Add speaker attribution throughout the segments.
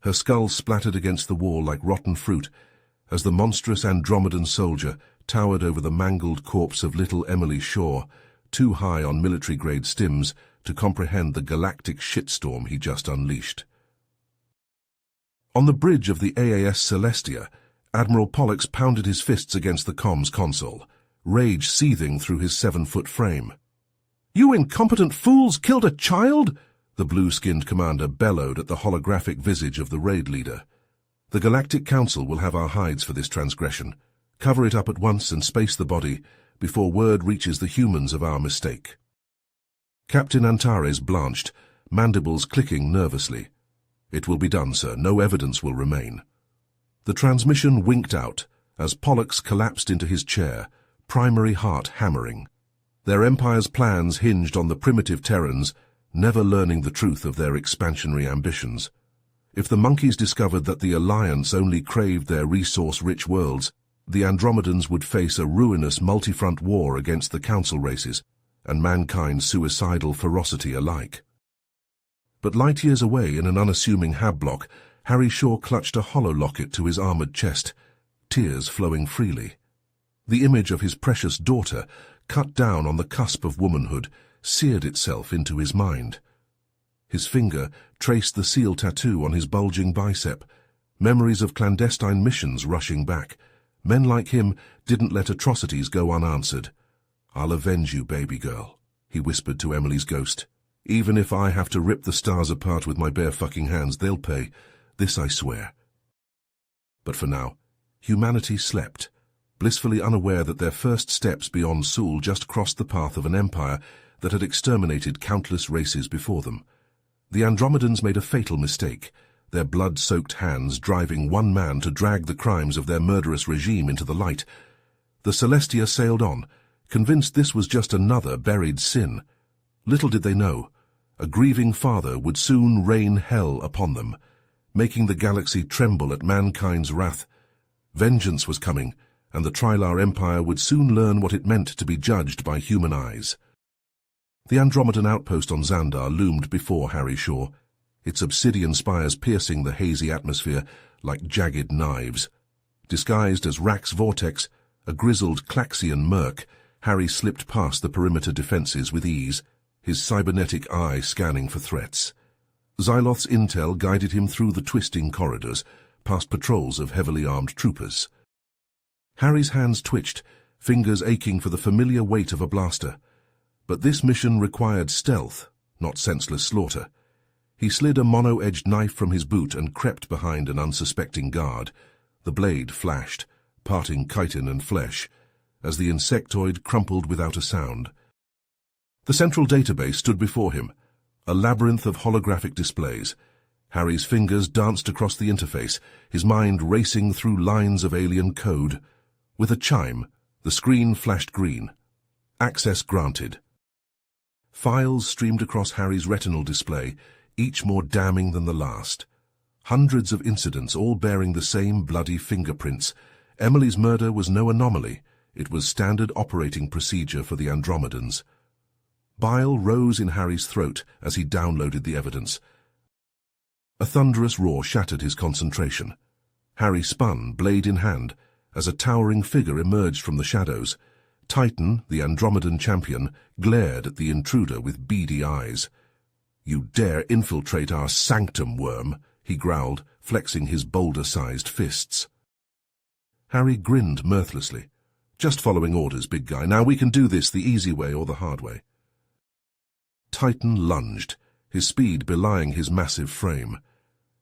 Speaker 1: Her skull splattered against the wall like rotten fruit as the monstrous Andromedan soldier towered over the mangled corpse of little Emily Shaw, too high on military-grade stims to comprehend the galactic shitstorm he just unleashed. On the bridge of the AAS Celestia, Admiral Pollux pounded his fists against the comms console, rage seething through his 7-foot frame. "You incompetent fools killed a child?" the blue-skinned commander bellowed at the holographic visage of the raid leader. "The Galactic Council will have our hides for this transgression. Cover it up at once and space the body before word reaches the humans of our mistake." Captain Antares blanched, mandibles clicking nervously. "It will be done, sir. No evidence will remain." The transmission winked out as Pollux collapsed into his chair, primary heart hammering. Their empire's plans hinged on the primitive Terrans never learning the truth of their expansionary ambitions. If the monkeys discovered that the Alliance only craved their resource-rich worlds, the Andromedans would face a ruinous multi-front war against the Council races and mankind's suicidal ferocity alike. But light years away in an unassuming hab-block, Harry Shaw clutched a hollow locket to his armored chest, tears flowing freely. The image of his precious daughter, cut down on the cusp of womanhood, seared itself into his mind. His finger traced the seal tattoo on his bulging bicep, memories of clandestine missions rushing back. Men like him didn't let atrocities go unanswered. "I'll avenge you, baby girl," he whispered to Emily's ghost. "Even if I have to rip the stars apart with my bare fucking hands, they'll pay. This I swear." But for now, humanity slept, blissfully unaware that their first steps beyond Sul just crossed the path of an empire that had exterminated countless races before them. The Andromedans made a fatal mistake, their blood-soaked hands driving one man to drag the crimes of their murderous regime into the light. The Celestia sailed on, convinced this was just another buried sin. Little did they know, a grieving father would soon rain hell upon them, making the galaxy tremble at mankind's wrath. Vengeance was coming, and the Trylar Empire would soon learn what it meant to be judged by human eyes. The Andromedan outpost on Xandar loomed before Harry Shaw, its obsidian spires piercing the hazy atmosphere like jagged knives. Disguised as Rax Vortex, a grizzled Klaxian merc, Harry slipped past the perimeter defenses with ease, his cybernetic eye scanning for threats. Xyloth's intel guided him through the twisting corridors, past patrols of heavily armed troopers. Harry's hands twitched, fingers aching for the familiar weight of a blaster. But this mission required stealth, not senseless slaughter. He slid a mono-edged knife from his boot and crept behind an unsuspecting guard. The blade flashed, parting chitin and flesh, as the insectoid crumpled without a sound. The central database stood before him, a labyrinth of holographic displays. Harry's fingers danced across the interface, his mind racing through lines of alien code. With a chime, the screen flashed green. Access granted. Files streamed across Harry's retinal display, each more damning than the last. Hundreds of incidents, all bearing the same bloody fingerprints. Emily's murder was no anomaly. It was standard operating procedure for the Andromedans. Bile rose in Harry's throat as he downloaded the evidence. A thunderous roar shattered his concentration. Harry spun, blade in hand, as a towering figure emerged from the shadows. Titan, the Andromedan champion, glared at the intruder with beady eyes. "You dare infiltrate our sanctum, worm," he growled, flexing his boulder-sized fists. Harry grinned mirthlessly. "Just following orders, big guy. Now we can do this the easy way or the hard way." Titan lunged, his speed belying his massive frame.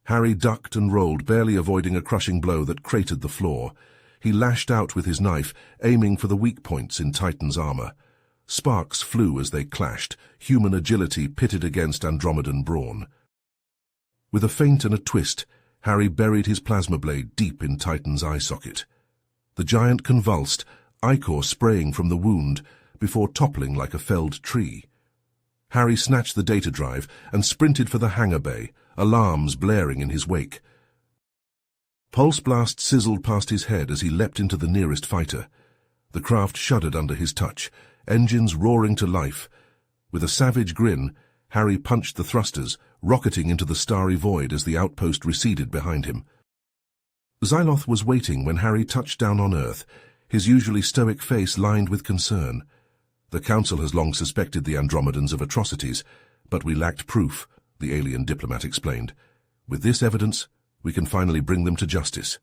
Speaker 1: Harry ducked and rolled, barely avoiding a crushing blow that cratered the floor. He lashed out with his knife, aiming for the weak points in Titan's armor. Sparks flew as they clashed, human agility pitted against Andromedan brawn. With a feint and a twist, Harry buried his plasma blade deep in Titan's eye socket. The giant convulsed, ichor spraying from the wound, before toppling like a felled tree. Harry snatched the data drive and sprinted for the hangar bay, alarms blaring in his wake. Pulse blast sizzled past his head as he leapt into the nearest fighter. The craft shuddered under his touch, engines roaring to life. With a savage grin, Harry punched the thrusters, rocketing into the starry void as the outpost receded behind him. Xyloth was waiting when Harry touched down on Earth, his usually stoic face lined with concern. The Council has long suspected the Andromedans of atrocities, but we lacked proof, the alien diplomat explained. With this evidence, we can finally bring them to justice.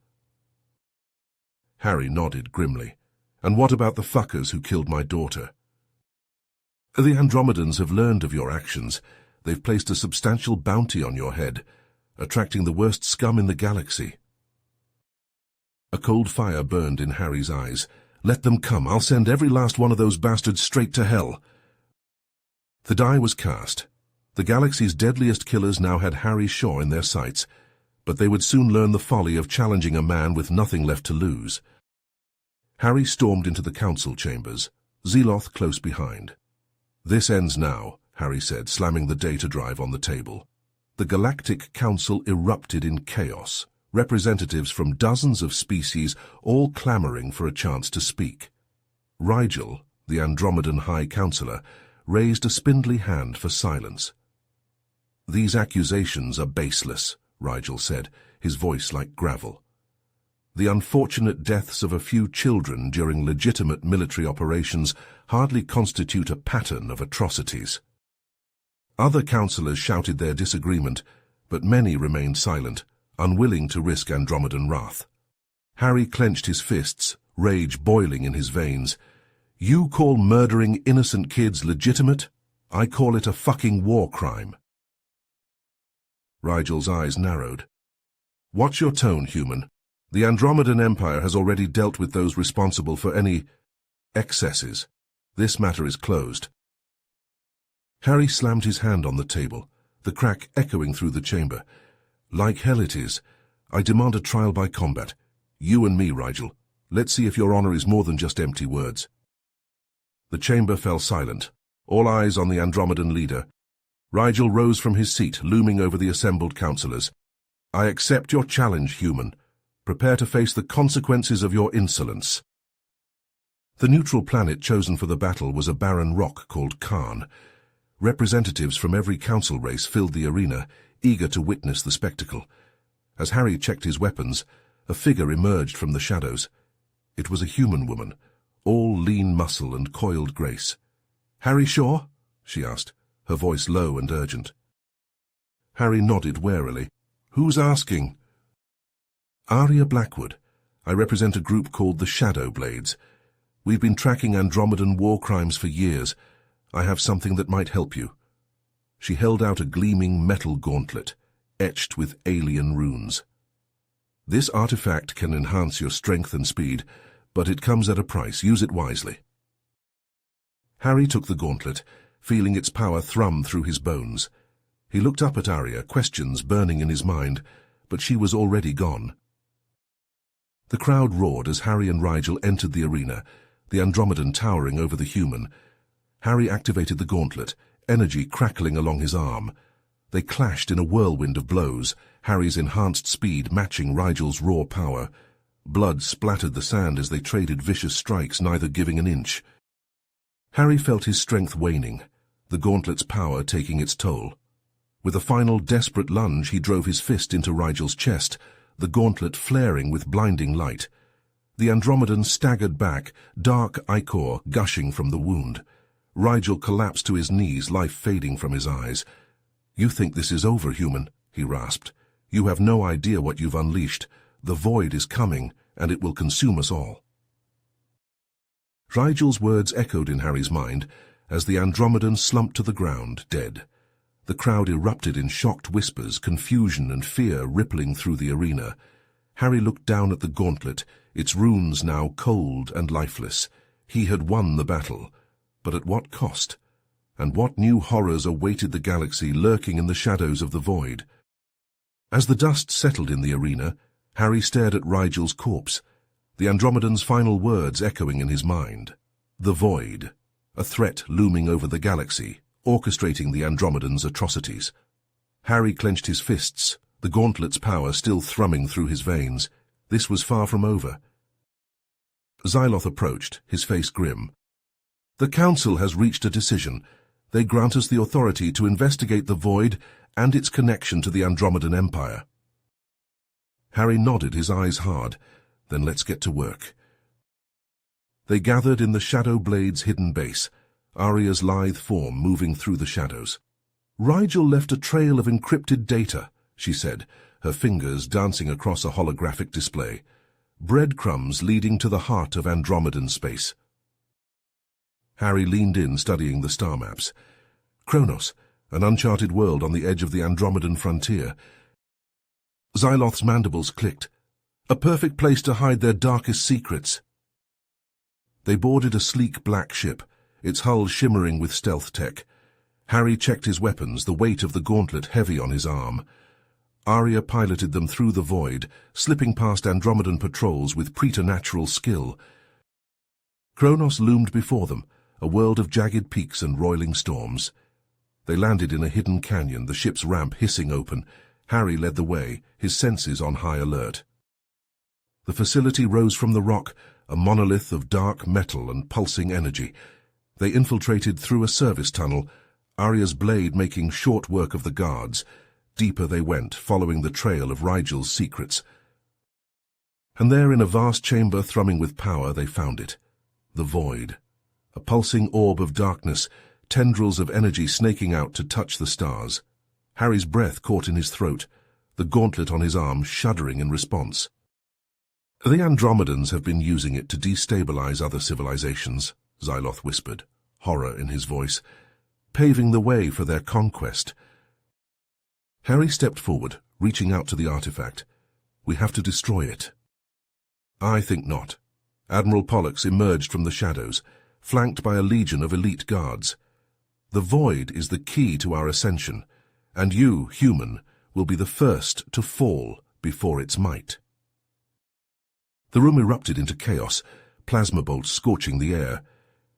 Speaker 1: Harry nodded grimly. And what about the fuckers who killed my daughter? The Andromedans have learned of your actions. They've placed a substantial bounty on your head, attracting the worst scum in the galaxy. A cold fire burned in Harry's eyes. Let them come. I'll send every last one of those bastards straight to hell. The die was cast. The galaxy's deadliest killers now had Harry Shaw in their sights, but they would soon learn the folly of challenging a man with nothing left to lose. Harry stormed into the council chambers, Xyloth close behind. This ends now, Harry said, slamming the data drive on the table. The Galactic Council erupted in chaos, representatives from dozens of species all clamoring for a chance to speak. Rigel, the Andromedan High Counselor, raised a spindly hand for silence. These accusations are baseless, Rigel said, his voice like gravel. The unfortunate deaths of a few children during legitimate military operations hardly constitute a pattern of atrocities. Other councillors shouted their disagreement, but many remained silent, unwilling to risk Andromedan wrath. Harry clenched his fists, rage boiling in his veins. You call murdering innocent kids legitimate? I call it a fucking war crime. Rigel's eyes narrowed. Watch your tone, human. The Andromedan Empire has already dealt with those responsible for any excesses. This matter is closed. Harry slammed his hand on the table, the crack echoing through the chamber. Like hell it is. I demand a trial by combat. You and me, Rigel. Let's see if your honor is more than just empty words. The chamber fell silent, all eyes on the Andromedan leader. Rigel rose from his seat, looming over the assembled councillors. I accept your challenge, human. Prepare to face the consequences of your insolence. The neutral planet chosen for the battle was a barren rock called Khan. Representatives from every council race filled the arena, eager to witness the spectacle. As Harry checked his weapons, a figure emerged from the shadows. It was a human woman, all lean muscle and coiled grace. Harry Shaw? She asked, her voice low and urgent. Harry nodded warily. Who's asking? Arya Blackwood. I represent a group called the Shadow Blades. We've been tracking Andromedan war crimes for years. I have something that might help you. She held out a gleaming metal gauntlet, etched with alien runes. This artifact can enhance your strength and speed, but it comes at a price. Use it wisely. Harry took the gauntlet, feeling its power thrum through his bones. He looked up at Arya, questions burning in his mind, but she was already gone. The crowd roared as Harry and Rigel entered the arena, the Andromedan towering over the human. Harry activated the gauntlet, energy crackling along his arm. They clashed in a whirlwind of blows, Harry's enhanced speed matching Rigel's raw power. Blood splattered the sand as they traded vicious strikes, neither giving an inch. Harry felt his strength waning, the gauntlet's power taking its toll. With a final desperate lunge, he drove his fist into Rigel's chest, the gauntlet flaring with blinding light. The Andromedan staggered back, dark ichor gushing from the wound. Rigel collapsed to his knees, life fading from his eyes. You think this is over, human, he rasped. You have no idea what you've unleashed. The void is coming, and it will consume us all. Rigel's words echoed in Harry's mind as the Andromedan slumped to the ground, dead. The crowd erupted in shocked whispers, confusion and fear rippling through the arena. Harry looked down at the gauntlet, its runes now cold and lifeless. He had won the battle, but at what cost? And what new horrors awaited the galaxy lurking in the shadows of the void? As the dust settled in the arena, Harry stared at Rigel's corpse, the Andromedan's final words echoing in his mind. The void, a threat looming over the galaxy, orchestrating the Andromedans' atrocities. Harry clenched his fists, the gauntlet's power still thrumming through his veins. This was far from over. Xyloth approached, his face grim. The Council has reached a decision. They grant us the authority to investigate the void and its connection to the Andromedan Empire. Harry nodded, his eyes hard. Then let's get to work. They gathered in the Shadow Blade's hidden base, Arya's lithe form moving through the shadows. Rigel left a trail of encrypted data, she said, her fingers dancing across a holographic display. Breadcrumbs leading to the heart of Andromedan space. Harry leaned in, studying the star maps. Kronos, an uncharted world on the edge of the Andromedan frontier. Xyloth's mandibles clicked. A perfect place to hide their darkest secrets. They boarded a sleek black ship, its hull shimmering with stealth tech. Harry checked his weapons, the weight of the gauntlet heavy on his arm. Arya piloted them through the void, slipping past Andromedan patrols with preternatural skill. Kronos loomed before them, a world of jagged peaks and roiling storms. They landed in a hidden canyon, the ship's ramp hissing open. Harry led the way, his senses on high alert. The facility rose from the rock, a monolith of dark metal and pulsing energy. They infiltrated through a service tunnel, Arya's blade making short work of the guards. Deeper they went, following the trail of Rigel's secrets. And there, in a vast chamber thrumming with power, they found it. The void. A pulsing orb of darkness, tendrils of energy snaking out to touch the stars. Harry's breath caught in his throat, the gauntlet on his arm shuddering in response. The Andromedans have been using it to destabilize other civilizations, Xyloth whispered, horror in his voice, paving the way for their conquest. Harry stepped forward, reaching out to the artifact. We have to destroy it. I think not. Admiral Pollux emerged from the shadows, flanked by a legion of elite guards. The void is the key to our ascension, and you, human, will be the first to fall before its might. The room erupted into chaos, plasma bolts scorching the air.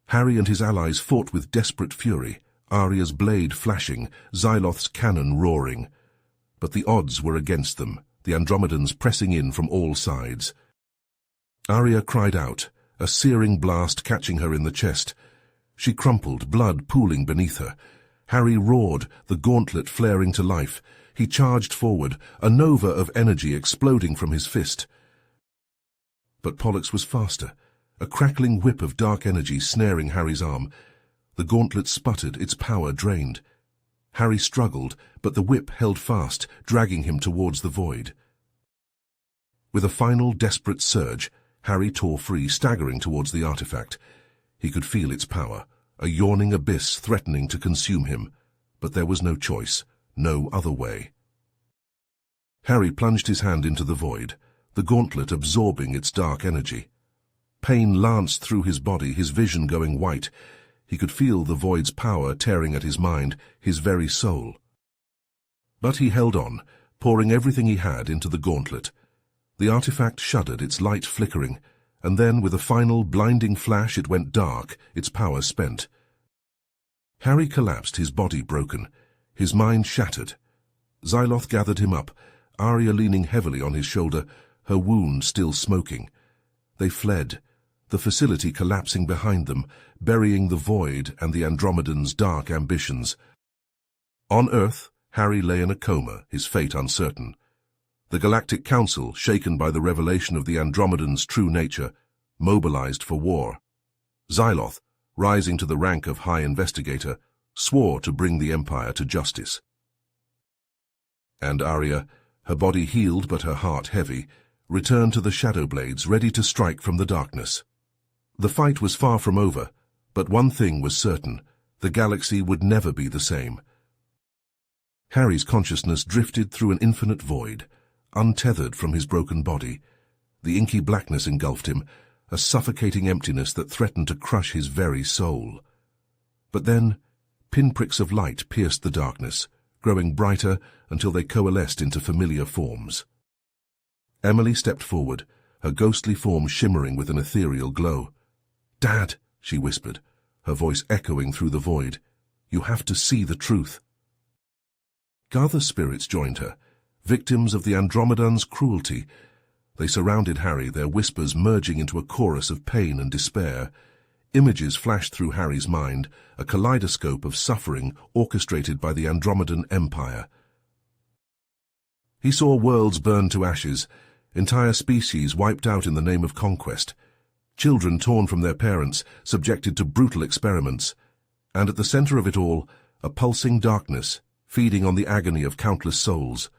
Speaker 1: Harry and his allies fought with desperate fury, Arya's blade flashing, Xyloth's cannon roaring. But the odds were against them, the Andromedans pressing in from all sides. Arya cried out, a searing blast catching her in the chest. She crumpled, blood pooling beneath her. Harry roared, the gauntlet flaring to life. He charged forward, a nova of energy exploding from his fist. But Pollux was faster, a crackling whip of dark energy snaring Harry's arm. The gauntlet sputtered, its power drained. Harry struggled, but the whip held fast, dragging him towards the void. With a final desperate surge, Harry tore free, staggering towards the artifact. He could feel its power, a yawning abyss threatening to consume him. But there was no choice, no other way. Harry plunged his hand into the void, the gauntlet absorbing its dark energy. Pain lanced through his body, his vision going white. He could feel the void's power tearing at his mind, his very soul. But he held on, pouring everything he had into the gauntlet. The artifact shuddered, its light flickering, and then with a final blinding flash it went dark, its power spent. Harry collapsed, his body broken, his mind shattered. Xyloth gathered him up, Arya leaning heavily on his shoulder, her wound still smoking. They fled, the facility collapsing behind them, burying the void and the Andromedans' dark ambitions. On Earth, Harry lay in a coma, his fate uncertain. The Galactic Council, shaken by the revelation of the Andromedans' true nature, mobilized for war. Xyloth, rising to the rank of High Investigator, swore to bring the Empire to justice. And Arya, her body healed but her heart heavy, returned to the Shadow Blades, ready to strike from the darkness. The fight was far from over, but one thing was certain: the galaxy would never be the same. Harry's consciousness drifted through an infinite void, untethered from his broken body. The inky blackness engulfed him, a suffocating emptiness that threatened to crush his very soul. But then, pinpricks of light pierced the darkness, growing brighter until they coalesced into familiar forms. Emily stepped forward, her ghostly form shimmering with an ethereal glow. "Dad," she whispered, her voice echoing through the void, "you have to see the truth." Other spirits joined her, victims of the Andromedans' cruelty. They surrounded Harry, their whispers merging into a chorus of pain and despair. Images flashed through Harry's mind, a kaleidoscope of suffering orchestrated by the Andromedan Empire. He saw worlds burned to ashes, entire species wiped out in the name of conquest, children torn from their parents, subjected to brutal experiments, and at the center of it all, a pulsing darkness, feeding on the agony of countless souls.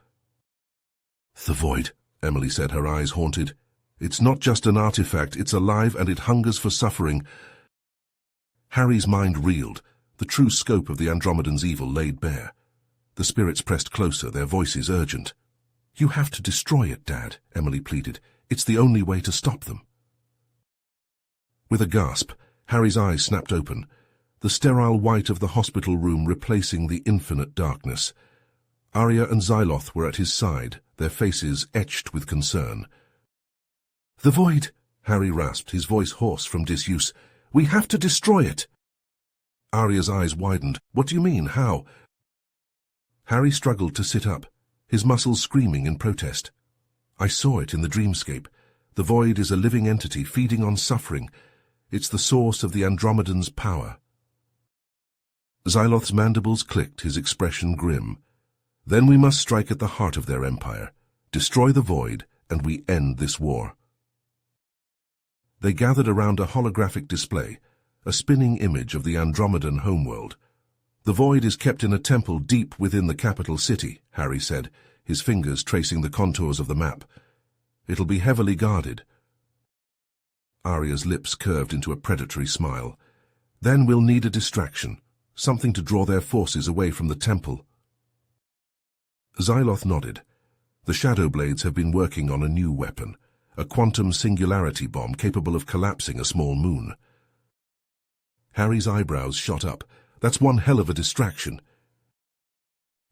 Speaker 1: "The void," Emily said, her eyes haunted. "It's not just an artifact, it's alive and it hungers for suffering." Harry's mind reeled, the true scope of the Andromedan's evil laid bare. The spirits pressed closer, their voices urgent. "You have to destroy it, Dad," Emily pleaded. "It's the only way to stop them." With a gasp, Harry's eyes snapped open, the sterile white of the hospital room replacing the infinite darkness. Arya and Xyloth were at his side, their faces etched with concern. "The void," Harry rasped, his voice hoarse from disuse. "We have to destroy it." Arya's eyes widened. "What do you mean? How?" Harry struggled to sit up, his muscles screaming in protest. "I saw it in the dreamscape. The void is a living entity feeding on suffering. It's the source of the Andromedan's power." Xyloth's mandibles clicked, his expression grim. "Then we must strike at the heart of their empire, destroy the void, and we end this war." They gathered around a holographic display, a spinning image of the Andromedan homeworld. "The void is kept in a temple deep within the capital city," Harry said, his fingers tracing the contours of the map. "It'll be heavily guarded." Arya's lips curved into a predatory smile. "Then we'll need a distraction, something to draw their forces away from the temple." Xyloth nodded. "The Shadow Blades have been working on a new weapon, a quantum singularity bomb capable of collapsing a small moon." Harry's eyebrows shot up. "That's one hell of a distraction."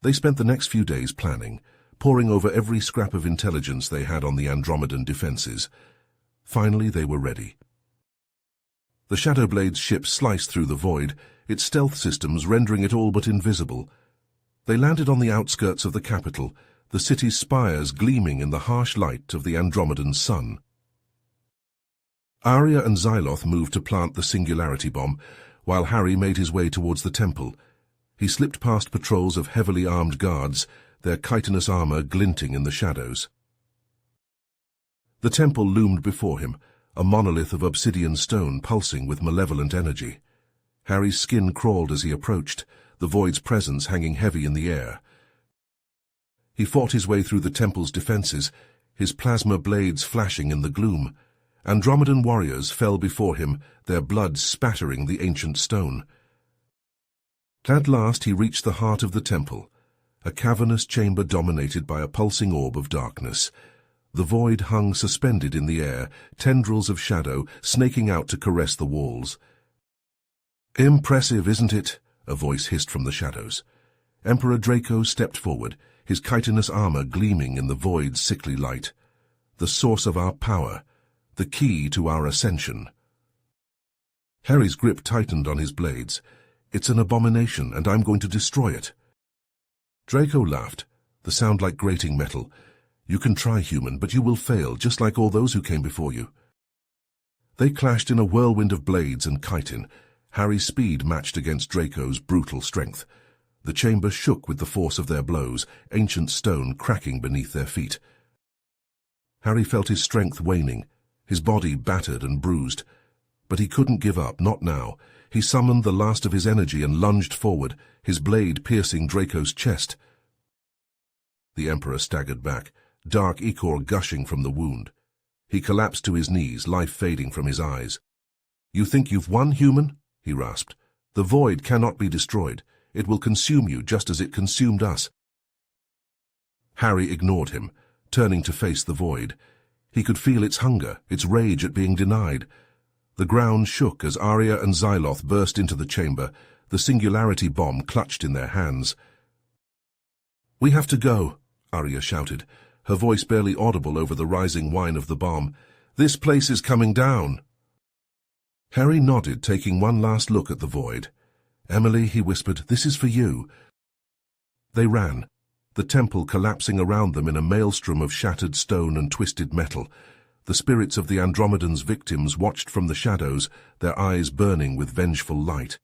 Speaker 1: They spent the next few days planning, poring over every scrap of intelligence they had on the Andromedan defenses. Finally, they were ready. The Shadowblade's ship sliced through the void, its stealth systems rendering it all but invisible. They landed on the outskirts of the capital, the city's spires gleaming in the harsh light of the Andromedan sun. Arya and Xyloth moved to plant the singularity bomb, while Harry made his way towards the temple. He slipped past patrols of heavily armed guards, their chitinous armor glinting in the shadows. The temple loomed before him, a monolith of obsidian stone pulsing with malevolent energy. Harry's skin crawled as he approached, the void's presence hanging heavy in the air. He fought his way through the temple's defenses, his plasma blades flashing in the gloom. Andromedan warriors fell before him, their blood spattering the ancient stone. At last he reached the heart of the temple, a cavernous chamber dominated by a pulsing orb of darkness. The void hung suspended in the air, tendrils of shadow snaking out to caress the walls. "Impressive, isn't it?" a voice hissed from the shadows. Emperor Draco stepped forward, his chitinous armor gleaming in the void's sickly light. "The source of our power, the key to our ascension." Harry's grip tightened on his blades. "It's an abomination, and I'm going to destroy it." Draco laughed, the sound like grating metal. "You can try, human, but you will fail, just like all those who came before you." They clashed in a whirlwind of blades and chitin. Harry's speed matched against Draco's brutal strength. The chamber shook with the force of their blows, ancient stone cracking beneath their feet. Harry felt his strength waning, his body battered and bruised. But he couldn't give up, not now. He summoned the last of his energy and lunged forward, his blade piercing Draco's chest. The Emperor staggered back, dark ichor gushing from the wound. He collapsed to his knees, life fading from his eyes. "You think you've won, human?" he rasped. "The void cannot be destroyed. It will consume you just as it consumed us." Harry ignored him, turning to face the void. He could feel its hunger, its rage at being denied. The ground shook as Arya and Xyloth burst into the chamber, the singularity bomb clutched in their hands. "We have to go," Arya shouted, her voice barely audible over the rising whine of the bomb. "This place is coming down." Harry nodded, taking one last look at the void. "Emily," he whispered, "this is for you." They ran, the temple collapsing around them in a maelstrom of shattered stone and twisted metal. The spirits of the Andromedan's victims watched from the shadows, their eyes burning with vengeful light.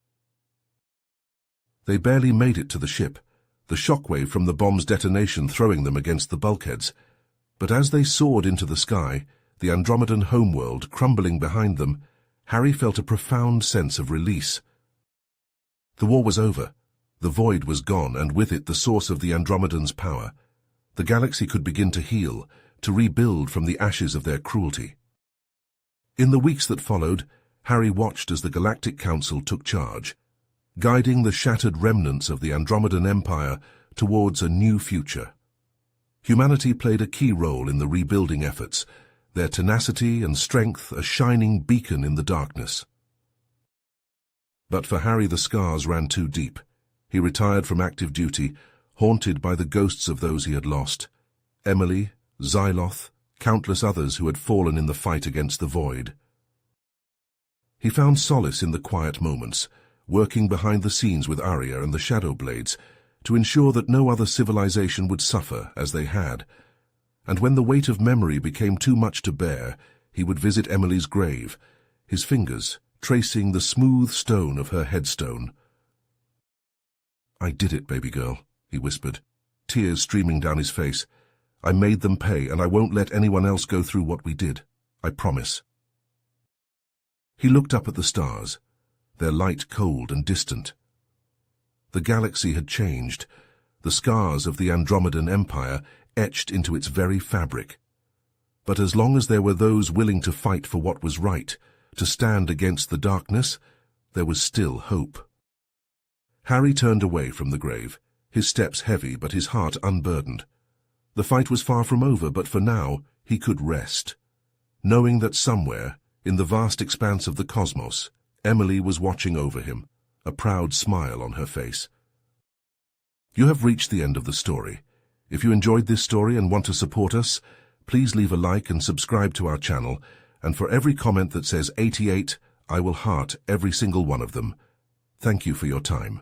Speaker 1: They barely made it to the ship, the shockwave from the bomb's detonation throwing them against the bulkheads. But as they soared into the sky, the Andromedan homeworld crumbling behind them, Harry felt a profound sense of release. The war was over. The void was gone, and with it the source of the Andromedan's power. The galaxy could begin to heal, to rebuild from the ashes of their cruelty. In the weeks that followed, Harry watched as the Galactic Council took charge, guiding the shattered remnants of the Andromedan Empire towards a new future. Humanity played a key role in the rebuilding efforts, their tenacity and strength a shining beacon in the darkness. But for Harry the scars ran too deep. He retired from active duty, haunted by the ghosts of those he had lost. Emily, Xyloth, countless others who had fallen in the fight against the void. He found solace in the quiet moments, working behind the scenes with Arya and the Shadow Blades to ensure that no other civilization would suffer as they had. And when the weight of memory became too much to bear, he would visit Emily's grave, his fingers tracing the smooth stone of her headstone. "I did it, baby girl," he whispered, tears streaming down his face. "I made them pay, and I won't let anyone else go through what we did. I promise." He looked up at the stars, their light cold and distant. The galaxy had changed, the scars of the Andromedan Empire etched into its very fabric. But as long as there were those willing to fight for what was right, to stand against the darkness, there was still hope. Harry turned away from the grave, his steps heavy but his heart unburdened. The fight was far from over, but for now he could rest, knowing that somewhere, in the vast expanse of the cosmos, Emily was watching over him, a proud smile on her face. You have reached the end of the story. If you enjoyed this story and want to support us, please leave a like and subscribe to our channel, and for every comment that says 88, I will heart every single one of them. Thank you for your time.